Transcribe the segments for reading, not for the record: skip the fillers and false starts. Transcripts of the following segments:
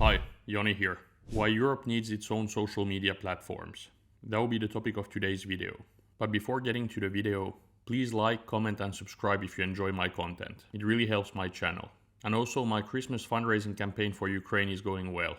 Hi, Joni here. Why Europe needs its own social media platforms. That will be the topic of today's video. But before getting to the video, please like, comment and subscribe if you enjoy my content. It really helps my channel. And also my Christmas fundraising campaign for Ukraine is going well.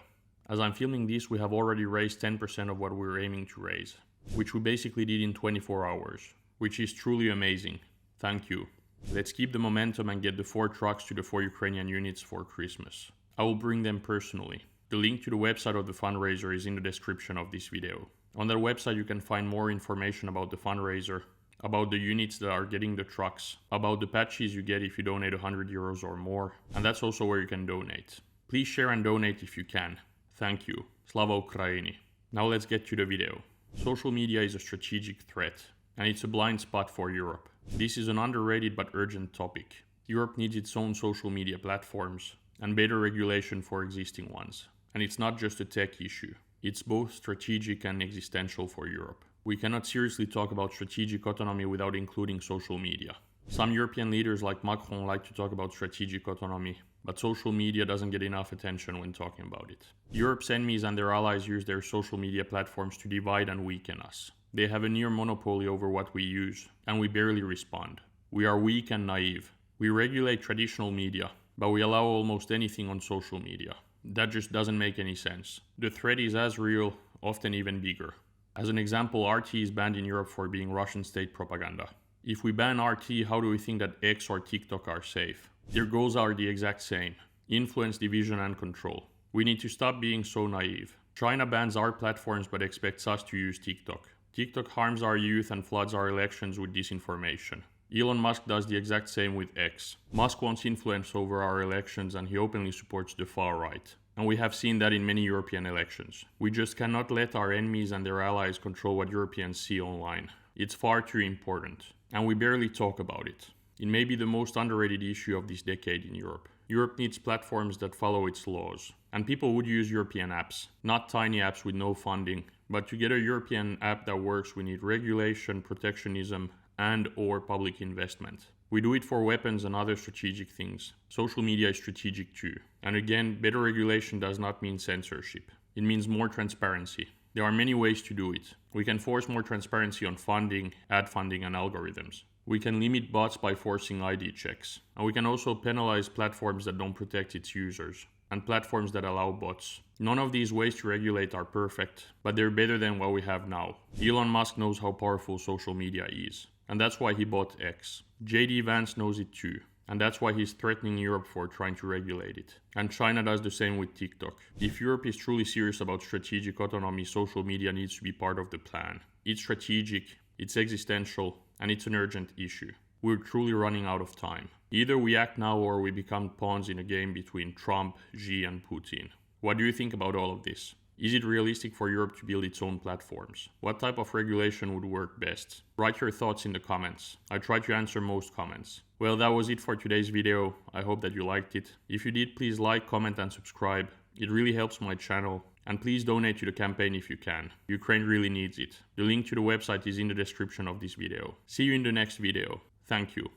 As I'm filming this, we have already raised 10% of what we were aiming to raise, which we basically did in 24 hours, which is truly amazing. Thank you. Let's keep the momentum and get the 4 trucks to the 4 Ukrainian units for Christmas. I will bring them personally. The link to the website of the fundraiser is in the description of this video. On that website you can find more information about the fundraiser, about the units that are getting the trucks, about the patches you get if you donate 100 euros or more, and that's also where you can donate. Please share and donate if you can. Thank you. Slava Ukraini. Now let's get to the video. Social media is a strategic threat, and it's a blind spot for Europe. This is an underrated but urgent topic. Europe needs its own social media platforms and better regulation for existing ones. And it's not just a tech issue. It's both strategic and existential for Europe. We cannot seriously talk about strategic autonomy without including social media. Some European leaders like Macron like to talk about strategic autonomy, but social media doesn't get enough attention when talking about it. Europe's enemies and their allies use their social media platforms to divide and weaken us. They have a near monopoly over what we use, and we barely respond. We are weak and naive. We regulate traditional media, but we allow almost anything on social media. That just doesn't make any sense. The threat is as real, often even bigger. As an example, RT is banned in Europe for being Russian state propaganda. If we ban RT, how do we think that X or TikTok are safe? Their goals are the exact same: influence, division and control. We need to stop being so naive. China bans our platforms but expects us to use TikTok. TikTok harms our youth and floods our elections with disinformation. Elon Musk does the exact same with X. Musk wants influence over our elections and he openly supports the far right. And we have seen that in many European elections. We just cannot let our enemies and their allies control what Europeans see online. It's far too important. And we barely talk about it. It may be the most underrated issue of this decade in Europe. Europe needs platforms that follow its laws. And people would use European apps, not tiny apps with no funding. But to get a European app that works, we need regulation, protectionism, and/or public investment. We do it for weapons and other strategic things. Social media is strategic too. And again, better regulation does not mean censorship. It means more transparency. There are many ways to do it. We can force more transparency on funding, ad funding, and algorithms. We can limit bots by forcing ID checks. And we can also penalize platforms that don't protect its users, and platforms that allow bots. None of these ways to regulate are perfect, but they're better than what we have now. Elon Musk knows how powerful social media is, and that's why he bought X. JD Vance knows it too, and that's why he's threatening Europe for trying to regulate it. And China does the same with TikTok. If Europe is truly serious about strategic autonomy, social media needs to be part of the plan. It's strategic, it's existential, and it's an urgent issue. We're truly running out of time. Either we act now or we become pawns in a game between Trump, Xi, and Putin. What do you think about all of this? Is it realistic for Europe to build its own platforms? What type of regulation would work best? Write your thoughts in the comments. I try to answer most comments. Well, that was it for today's video. I hope that you liked it. If you did, please like, comment and subscribe. It really helps my channel. And please donate to the campaign if you can. Ukraine really needs it. The link to the website is in the description of this video. See you in the next video. Thank you.